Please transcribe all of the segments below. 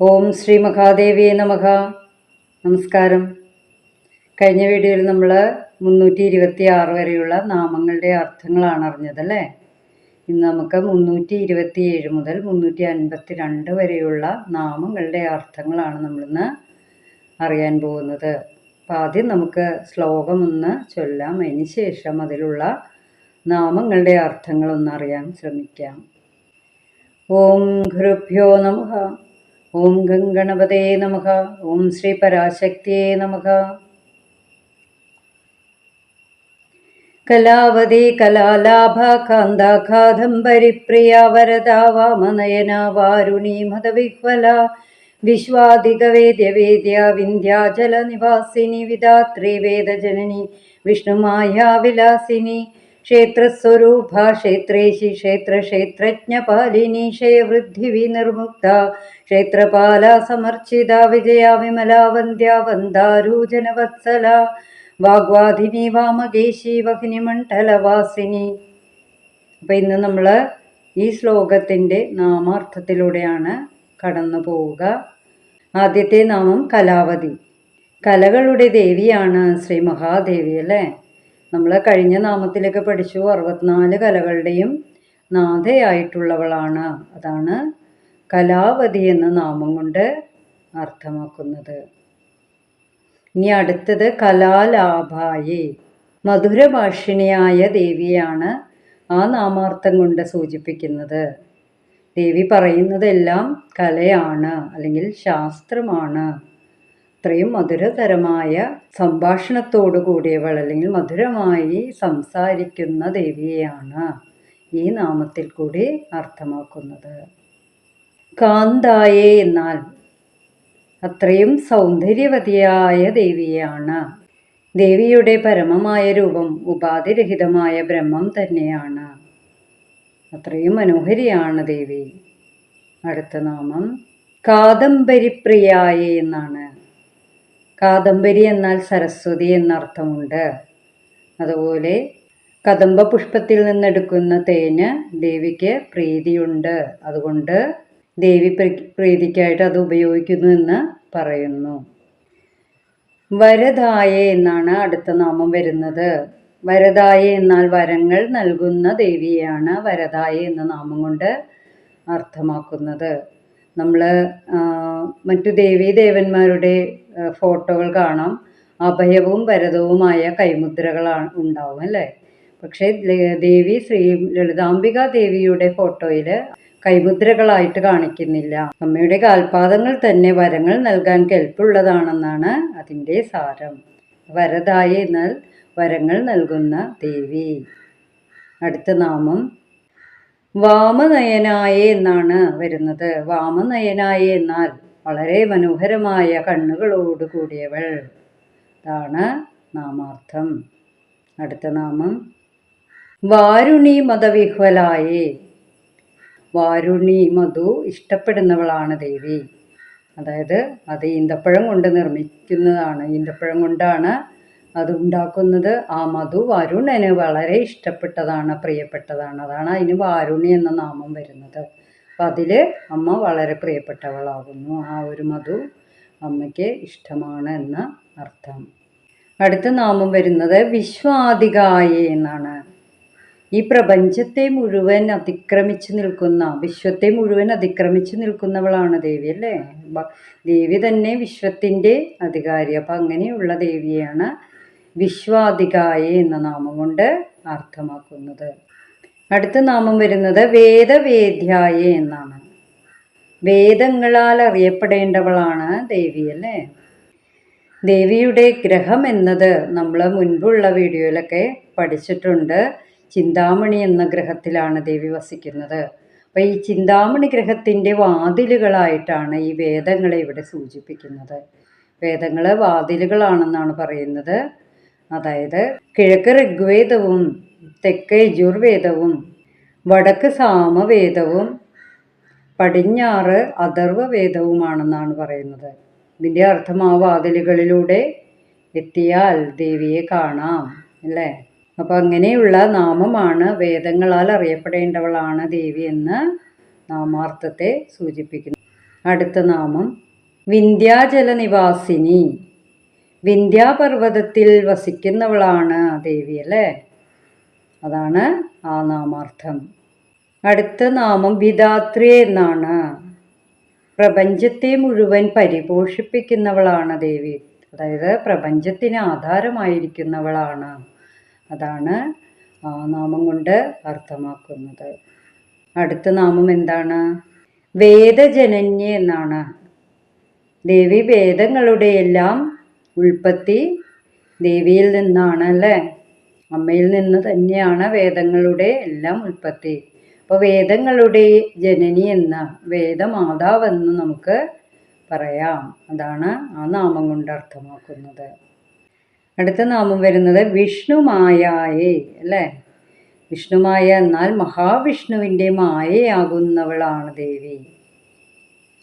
ഓം ശ്രീ മഹാദേവിയെ നമഃ. നമസ്കാരം. കഴിഞ്ഞ വീഡിയോയിൽ നമ്മൾ 326 വരെയുള്ള നാമങ്ങളുടെ അർത്ഥങ്ങളാണ് അറിഞ്ഞതല്ലേ. ഇന്ന് നമുക്ക് 327 മുതൽ 352 വരെയുള്ള നാമങ്ങളുടെ അർത്ഥങ്ങളാണ് നമ്മളിന്ന് അറിയാൻ പോകുന്നത്. അപ്പം ആദ്യം നമുക്ക് ശ്ലോകം ഒന്ന് ചൊല്ലാം, അതിന് ശേഷം അതിലുള്ള നാമങ്ങളുടെ അർത്ഥങ്ങളൊന്ന് അറിയാൻ ശ്രമിക്കാം. ഓം ഗുരുഭ്യോ നമഃ. ഓം ഗംഗണപതേ നമഃ. ഓം ശ്രീ പരാശക്തിയേ നമഃ. കലാവതി കലാലാഭ കാന്ത കാദംബരിപ്രിയ വരദാ വാമനയന വാരുണി മദവിഹ്വല വിശ്വാദികവേദ്യവേദ്യ വിന്ധ്യാചല നിവാസിനി വിധാത്രി വേദജനനി വിഷ്ണുമായാ വിലാസിനി ക്ഷേത്രസ്വരൂപ ക്ഷേത്രേശി ക്ഷേത്രജ്ഞപാലിനി ക്ഷയവൃദ്ധി വിനിർമുക്ത ക്ഷേത്രപാല സമർച്ചിത വിജയ വിമല വന്ദ്യ വന്ദാരൂജനവത്സല വാഗ്വാദിനി വാമകേശി വഹിനിമണ്ഡലവാസിനി. അപ്പം ഇന്ന് നമ്മൾ ഈ ശ്ലോകത്തിൻ്റെ നാമാർത്ഥത്തിലൂടെയാണ് കടന്നു പോവുക. ആദ്യത്തെ നാമം കലാവതി. കലകളുടെ ദേവിയാണ് ശ്രീ മഹാദേവി അല്ലേ. നമ്മൾ കഴിഞ്ഞ നാമത്തിലൊക്കെ പഠിച്ചു 64 കലകളുടെയും നാഥയായിട്ടുള്ളവളാണ്. അതാണ് കലാവതി എന്ന നാമം കൊണ്ട് അർത്ഥമാക്കുന്നത്. ഇനി അടുത്തത് കലാലാഭായി. മധുരഭാഷിണിയായ ദേവിയാണ് ആ നാമാർത്ഥം കൊണ്ട് സൂചിപ്പിക്കുന്നത്. ദേവി പറയുന്നതെല്ലാം കലയാണ് അല്ലെങ്കിൽ ശാസ്ത്രമാണ്. അത്രയും മധുരതരമായ സംഭാഷണത്തോടു കൂടിയവൾ അല്ലെങ്കിൽ മധുരമായി സംസാരിക്കുന്ന ദേവിയെയാണ് ഈ നാമത്തിൽ കൂടി അർത്ഥമാക്കുന്നത്. കാന്തായേ എന്നാൽ അത്രയും സൗന്ദര്യവതിയായ ദേവിയാണ്. ദേവിയുടെ പരമമായ രൂപം ഉപാധിരഹിതമായ ബ്രഹ്മം തന്നെയാണ്. അത്രയും മനോഹരിയാണ് ദേവി. അടുത്ത നാമം കാദംബരിപ്രിയായേ എന്നാണ്. കാദംബരി എന്നാൽ സരസ്വതി എന്നർത്ഥമുണ്ട്. അതുപോലെ കദംബ പുഷ്പത്തിൽ നിന്നെടുക്കുന്ന തേന് ദേവിക്ക് പ്രീതിയുണ്ട്. അതുകൊണ്ട് ദേവി പ്രീതിക്കായിട്ട് അത് ഉപയോഗിക്കുന്നു എന്ന് പറയുന്നു. വരദായ എന്നാണ് അടുത്ത നാമം വരുന്നത്. വരദായ എന്നാൽ വരങ്ങൾ നൽകുന്ന ദേവിയാണ് വരദായ എന്ന നാമം കൊണ്ട് അർത്ഥമാക്കുന്നത്. നമ്മൾ മറ്റു ദേവീദേവന്മാരുടെ ഫോട്ടോകൾ കാണാം. അഭയവും വരദവുമായ കൈമുദ്രകളാണ് ഉണ്ടാവും അല്ലേ. പക്ഷേ ദേവി ശ്രീ ലളിതാംബിക ദേവിയുടെ ഫോട്ടോയിൽ കൈമുദ്രകളായിട്ട് കാണിക്കുന്നില്ല. അമ്മയുടെ കാൽപാദങ്ങൾ തന്നെ വരങ്ങൾ നൽകാൻ കെൽപ്പുള്ളതാണെന്നാണ് അതിൻ്റെ സാരം. വരദായ എന്നാൽ വരങ്ങൾ നൽകുന്ന ദേവി. അടുത്ത നാമം വാമനയനായ എന്നാണ് വരുന്നത്. വാമനയനായ എന്നാൽ വളരെ മനോഹരമായ കണ്ണുകളോട് കൂടിയവൾ. അതാണ് നാമാർത്ഥം. അടുത്ത നാമം വാരുണി മദവിഹ്വലായേ. വാരുണി മധു ഇഷ്ടപ്പെടുന്നവളാണ് ദേവി. അതായത് അത് ഈന്തപ്പഴം കൊണ്ട് നിർമ്മിക്കുന്നതാണ്. ഈന്തപ്പഴം കൊണ്ടാണ് അത് ഉണ്ടാക്കുന്നത്. ആ മധു വരുണന് വളരെ ഇഷ്ടപ്പെട്ടതാണ്, പ്രിയപ്പെട്ടതാണ്. അതാണ് അതിന് വാരുണി എന്ന നാമം വരുന്നത്. അപ്പം അതിൽ അമ്മ വളരെ പ്രിയപ്പെട്ടവളാകുന്നു. ആ ഒരു മധു അമ്മയ്ക്ക് ഇഷ്ടമാണ് എന്ന അർത്ഥം. അടുത്ത നാമം വരുന്നത് വിശ്വാധികായ എന്നാണ്. ഈ പ്രപഞ്ചത്തെ മുഴുവൻ അതിക്രമിച്ച് നിൽക്കുന്ന, വിശ്വത്തെ മുഴുവൻ അതിക്രമിച്ച് നിൽക്കുന്നവളാണ് ദേവി അല്ലേ. ദേവി തന്നെ വിശ്വത്തിൻ്റെ അധികാരി. അപ്പം അങ്ങനെയുള്ള ദേവിയാണ് വിശ്വാധികായ എന്ന നാമം കൊണ്ട് അർത്ഥമാക്കുന്നത്. അടുത്ത നാമം വരുന്നത് വേദവേദ്യായ എന്നാണ്. വേദങ്ങളാൽ അറിയപ്പെടേണ്ടവളാണ് ദേവി അല്ലേ. ദേവിയുടെ ഗ്രഹം എന്നത് നമ്മൾ മുൻപുള്ള വീഡിയോയിലൊക്കെ പഠിച്ചിട്ടുണ്ട്. ചിന്താമണി എന്ന ഗ്രഹത്തിലാണ് ദേവി വസിക്കുന്നത്. അപ്പോൾ ഈ ചിന്താമണി ഗ്രഹത്തിൻ്റെ വാതിലുകളായിട്ടാണ് ഈ വേദങ്ങളെ ഇവിടെ സൂചിപ്പിക്കുന്നത്. വേദങ്ങൾ വാതിലുകളാണെന്നാണ് പറയുന്നത്. അതായത് കിഴക്ക് ഋഗ്വേദവും തെക്ക് യജുർവേദവും വടക്ക് സാമവേദവും പടിഞ്ഞാറ് അഥർവവേദവുമാണെന്നാണ് പറയുന്നത്. ഇതിൻ്റെ അർത്ഥം ആ വാതിലുകളിലൂടെ എത്തിയാൽ ദേവിയെ കാണാം അല്ലേ. അപ്പം അങ്ങനെയുള്ള നാമമാണ് വേദങ്ങളാൽ അറിയപ്പെടേണ്ടവളാണ് ദേവി എന്ന് നാമാർത്ഥത്തെ സൂചിപ്പിക്കുന്നു. അടുത്ത നാമം വിന്ധ്യാചല നിവാസിനി. വിന്ധ്യാപർവ്വതത്തിൽ വസിക്കുന്നവളാണ് ദേവി അല്ലേ, അതാണ് ആ നാമാർത്ഥം. അടുത്ത നാമം വിധാത്രി എന്നാണ്. പ്രപഞ്ചത്തെ മുഴുവൻ പരിപോഷിപ്പിക്കുന്നവളാണ് ദേവി, അതായത് പ്രപഞ്ചത്തിന് ആധാരമായിരിക്കുന്നവളാണ്, അതാണ് ആ നാമം കൊണ്ട് അർത്ഥമാക്കുന്നത്. അടുത്ത നാമം എന്താണ്? വേദജനന്യ എന്നാണ്. ദേവി വേദങ്ങളുടെ എല്ലാം ഉൽപ്പത്തി ദേവിയിൽ നിന്നാണ് അല്ലേ, അമ്മയിൽ നിന്ന് തന്നെയാണ് വേദങ്ങളുടെ എല്ലാം ഉൽപ്പത്തി. അപ്പോൾ വേദങ്ങളുടെ ജനനി എന്ന വേദമാതാവെന്ന് നമുക്ക് പറയാം, അതാണ് ആ നാമം കൊണ്ട് അർത്ഥമാക്കുന്നത്. അടുത്ത നാമം വരുന്നത് വിഷ്ണുമായയെ അല്ലേ. വിഷ്ണുമായ എന്നാൽ മഹാവിഷ്ണുവിൻ്റെ മായയാകുന്നവളാണ് ദേവി,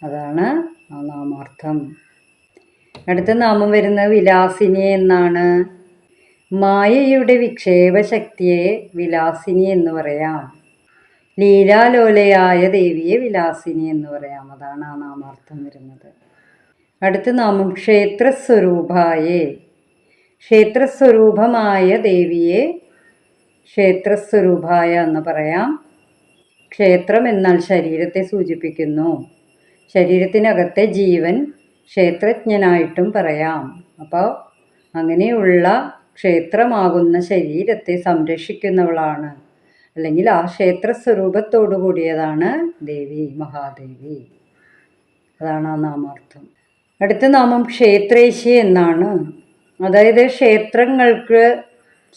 അതാണ് ആ നാമാർത്ഥം. അടുത്ത നാമം വരുന്നത് വിലാസിനി എന്നാണ്. മായയുടെ വിക്ഷേപ ശക്തിയെ വിലാസിനി എന്ന് പറയാം. ലീലാലോലയായ ദേവിയെ വിലാസിനി എന്ന് പറയാം, അതാണ് ആ നാമാർത്ഥം വരുന്നത്. അടുത്ത നാമം ക്ഷേത്രസ്വരൂപായേ. ക്ഷേത്രസ്വരൂപമായ ദേവിയെ ക്ഷേത്രസ്വരൂപായ എന്ന് പറയാം. ക്ഷേത്രം എന്നാൽ ശരീരത്തെ സൂചിപ്പിക്കുന്നു. ശരീരത്തിനകത്തെ ജീവൻ ക്ഷേത്രജ്ഞനായിട്ടും പറയാം. അപ്പോൾ അങ്ങനെയുള്ള ക്ഷേത്രമാകുന്ന ശരീരത്തെ സംരക്ഷിക്കുന്നവളാണ്, അല്ലെങ്കിൽ ആ ക്ഷേത്ര സ്വരൂപത്തോടു കൂടിയതാണ് ദേവി, മഹാദേവി, അതാണ് ആ നാമാർത്ഥം. അടുത്ത നാമം ക്ഷേത്രേശി എന്നാണ്. അതായത് ക്ഷേത്രങ്ങൾക്ക്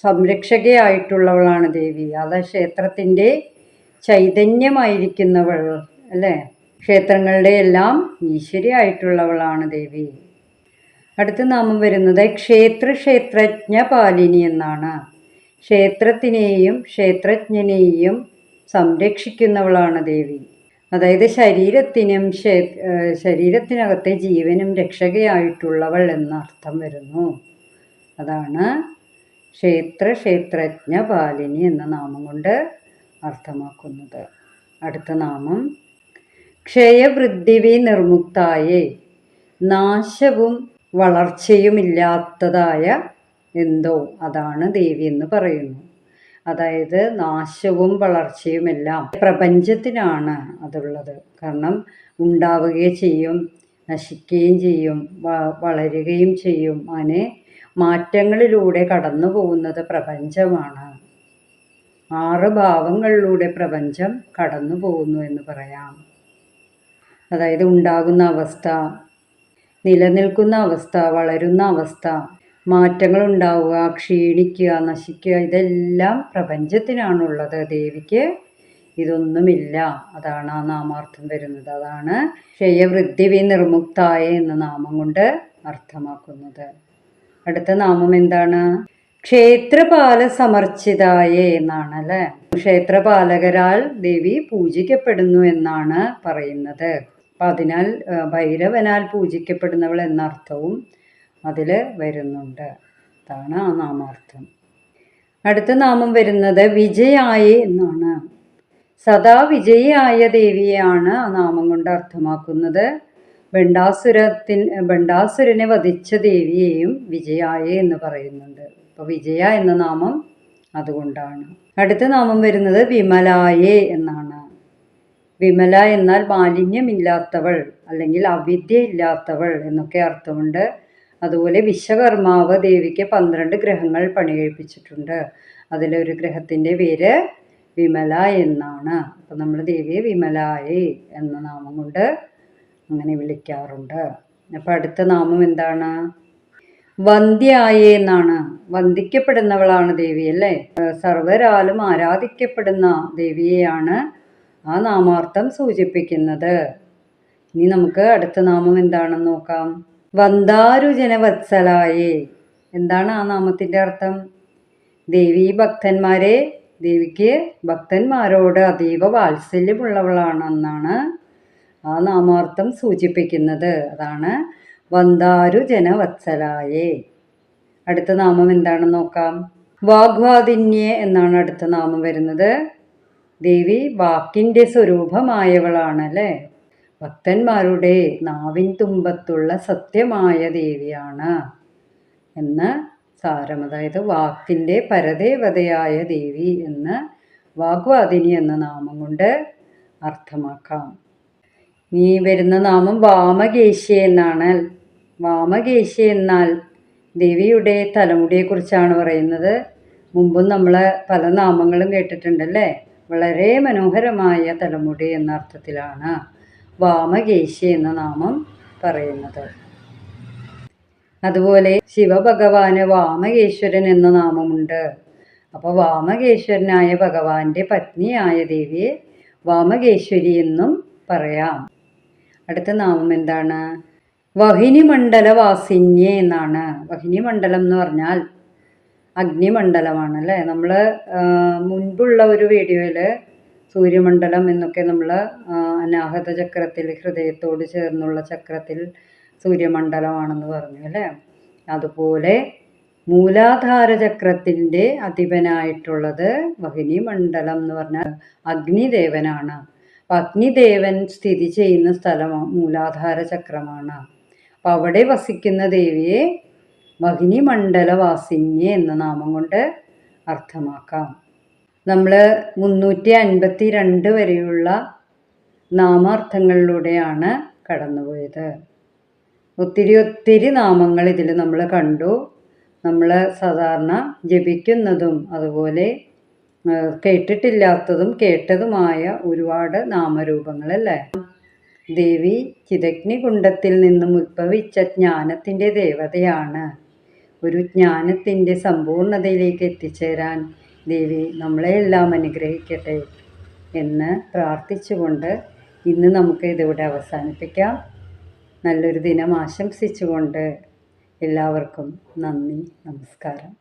സംരക്ഷകയായിട്ടുള്ളവളാണ് ദേവി, അത് ക്ഷേത്രത്തിൻ്റെ ചൈതന്യമായിരിക്കുന്നവൾ അല്ലേ. ക്ഷേത്രങ്ങളുടെ എല്ലാം ഈശ്വരിയായിട്ടുള്ളവളാണ് ദേവി. അടുത്ത നാമം വരുന്നത് ക്ഷേത്രജ്ഞ പാലിനി എന്നാണ്. ക്ഷേത്രത്തിനെയും ക്ഷേത്രജ്ഞനെയും സംരക്ഷിക്കുന്നവളാണ് ദേവി, അതായത് ശരീരത്തിനകത്തെ ജീവനും രക്ഷകയായിട്ടുള്ളവൾ എന്നർത്ഥം വരുന്നു, അതാണ് ക്ഷേത്രജ്ഞ പാലിനി എന്ന നാമം കൊണ്ട് അർത്ഥമാക്കുന്നത്. അടുത്ത നാമം ക്ഷയവൃദ്ധിവി നിർമുക്തായേ. നാശവും വളർച്ചയുമില്ലാത്തതായ എന്തോ അതാണ് ദേവി എന്ന് പറയുന്നു. അതായത് നാശവും വളർച്ചയുമെല്ലാം പ്രപഞ്ചത്തിനാണ് അതുള്ളത്. കാരണം ഉണ്ടാവുകയും ചെയ്യും, നശിക്കുകയും ചെയ്യും, വളരുകയും ചെയ്യും. അങ്ങനെ മാറ്റങ്ങളിലൂടെ കടന്നു പോകുന്നത് പ്രപഞ്ചമാണ്. 6 ഭാവങ്ങളിലൂടെ പ്രപഞ്ചം കടന്നു പോകുന്നു എന്ന് പറയാം. അതായത് ഉണ്ടാകുന്ന അവസ്ഥ, നിലനിൽക്കുന്ന അവസ്ഥ, വളരുന്ന അവസ്ഥ, മാറ്റങ്ങൾ ഉണ്ടാവുക, ക്ഷീണിക്കുക, നശിക്കുക, ഇതെല്ലാം പ്രപഞ്ചത്തിനാണുള്ളത്. ദേവിക്ക് ഇതൊന്നുമില്ല, അതാണ് ആ നാമാർത്ഥം വരുന്നത്. അതാണ് ക്ഷയവൃദ്ധിവി നിർമുക്തായ എന്ന നാമം കൊണ്ട് അർത്ഥമാക്കുന്നത്. അടുത്ത നാമം എന്താണ്? ക്ഷേത്രപാല സമർച്ചിതായ എന്നാണ് അല്ലേ. ക്ഷേത്രപാലകരാൽ ദേവി പൂജിക്കപ്പെടുന്നു എന്നാണ് പറയുന്നത്. അപ്പം അതിനാൽ ഭൈരവനാൽ പൂജിക്കപ്പെടുന്നവൾ എന്നർത്ഥവും അതിൽ വരുന്നുണ്ട്, അതാണ് ആ നാമാർത്ഥം. അടുത്ത നാമം വരുന്നത് വിജയായ എന്നാണ്. സദാ വിജയിയായ ദേവിയെയാണ് ആ നാമം കൊണ്ട് അർത്ഥമാക്കുന്നത്. ബണ്ടാസുരനെ വധിച്ച ദേവിയെയും വിജയായ എന്ന് പറയുന്നുണ്ട്. അപ്പോൾ വിജയ എന്ന നാമം അതുകൊണ്ടാണ്. അടുത്ത നാമം വരുന്നത് വിമലായേ എന്നാണ്. വിമല എന്നാൽ മാലിന്യമില്ലാത്തവൾ അല്ലെങ്കിൽ അവിദ്യ ഇല്ലാത്തവൾ എന്നൊക്കെ അർത്ഥമുണ്ട്. അതുപോലെ വിശ്വകർമാവ് ദേവിക്ക് 12 ഗ്രഹങ്ങൾ പണികഴിപ്പിച്ചിട്ടുണ്ട്. അതിലൊരു ഗ്രഹത്തിൻ്റെ പേര് വിമല എന്നാണ്. അപ്പം നമ്മൾ ദേവിയെ വിമലായേ എന്ന നാമം കൊണ്ട് അങ്ങനെ വിളിക്കാറുണ്ട്. അപ്പം അടുത്ത നാമം എന്താണ്? വന്ധ്യായേ എന്നാണ്. വന്ദിക്കപ്പെടുന്നവളാണ് ദേവി അല്ലേ. സർവരാലും ആരാധിക്കപ്പെടുന്ന ദേവിയെയാണ് ആ നാമാർത്ഥം സൂചിപ്പിക്കുന്നത്. ഇനി നമുക്ക് അടുത്ത നാമം എന്താണെന്ന് നോക്കാം. വന്ദാരുജന വത്സലായേ. എന്താണ് ആ നാമത്തിൻ്റെ അർത്ഥം? ദേവിക്ക് ഭക്തന്മാരോട് അതീവ വാത്സല്യമുള്ളവളാണെന്നാണ് ആ നാമാർത്ഥം സൂചിപ്പിക്കുന്നത്. അതാണ് വന്ദാരുജന വത്സലായേ. അടുത്ത നാമം എന്താണെന്ന് നോക്കാം. വാഗ്വാദിന്യേ എന്നാണ് അടുത്ത നാമം വരുന്നത്. ദേവി വാക്കിൻ്റെ സ്വരൂപമായവളാണ് അല്ലേ. ഭക്തന്മാരുടെ നാവിൻ തുമ്പത്തുള്ള സത്യമായ ദേവിയാണ് എന്ന് സാരം. അതായത് വാക്കിൻ്റെ പരദേവതയായ ദേവി എന്ന് വാഗ്വാദിനി എന്ന നാമം കൊണ്ട് അർത്ഥമാക്കാം. ഈ വരുന്ന നാമം വാമകേശി എന്നാണ്. വാമകേശി എന്നാൽ ദേവിയുടെ തലമുടിയെക്കുറിച്ചാണ് പറയുന്നത്. മുമ്പും നമ്മൾ പല നാമങ്ങളും കേട്ടിട്ടുണ്ടല്ലേ. വളരെ മനോഹരമായ തലമുടി എന്ന അർത്ഥത്തിലാണ് വാമകേശി എന്ന നാമം പറയുന്നത്. അതുപോലെ ശിവഭഗവാന് വാമകേശ്വരൻ എന്ന നാമമുണ്ട്. അപ്പോൾ വാമകേശ്വരനായ ഭഗവാന്റെ പത്നിയായ ദേവിയെ വാമകേശ്വരി എന്നും പറയാം. അടുത്ത നാമം എന്താണ്? വഹിനിമണ്ഡലവാസിന്യേ എന്നാണ്. വഹിനിമണ്ഡലം എന്ന് പറഞ്ഞാൽ അഗ്നിമണ്ഡലമാണ് അല്ലേ. നമ്മൾ മുൻപുള്ള ഒരു വീഡിയോയിൽ സൂര്യമണ്ഡലം എന്നൊക്കെ നമ്മൾ അനാഹത ചക്രത്തിൽ, ഹൃദയത്തോട് ചേർന്നുള്ള ചക്രത്തിൽ സൂര്യമണ്ഡലമാണെന്ന് പറഞ്ഞു അല്ലേ. അതുപോലെ മൂലാധാര ചക്രത്തിൻ്റെ അധിപനായിട്ടുള്ളത് വഹിനിമണ്ഡലം എന്ന് പറഞ്ഞാൽ അഗ്നിദേവനാണ്. അപ്പം അഗ്നിദേവൻ സ്ഥിതി ചെയ്യുന്ന സ്ഥലം മൂലാധാര ചക്രമാണ്. അപ്പം അവിടെ വസിക്കുന്ന ദേവിയെ വഹിനിമണ്ഡലവാസിന്യെ എന്ന നാമം കൊണ്ട് അർത്ഥമാക്കാം. നമ്മൾ 352 വരെയുള്ള നാമാർത്ഥങ്ങളിലൂടെയാണ് കടന്നുപോയത്. ഒത്തിരി നാമങ്ങൾ ഇതിൽ നമ്മൾ കണ്ടു. നമ്മൾ സാധാരണ ജപിക്കുന്നതും അതുപോലെ കേട്ടിട്ടില്ലാത്തതും കേട്ടതുമായ ഒരുപാട് നാമരൂപങ്ങളല്ലേ. ദേവി ചിദഗ്നികുണ്ഡത്തിൽ നിന്നും ഉത്ഭവിച്ച ജ്ഞാനത്തിൻ്റെ ദേവതയാണ്. ഒരു ജ്ഞാനത്തിൻ്റെ സമ്പൂർണതയിലേക്ക് എത്തിച്ചേരാൻ ദേവി നമ്മളെയെല്ലാം അനുഗ്രഹിക്കട്ടെ എന്ന് പ്രാർത്ഥിച്ചുകൊണ്ട് ഇന്ന് നമുക്ക് ഇതിവിടെ അവസാനിപ്പിക്കാം. നല്ലൊരു ദിനം ആശംസിച്ചുകൊണ്ട് എല്ലാവർക്കും നന്ദി, നമസ്കാരം.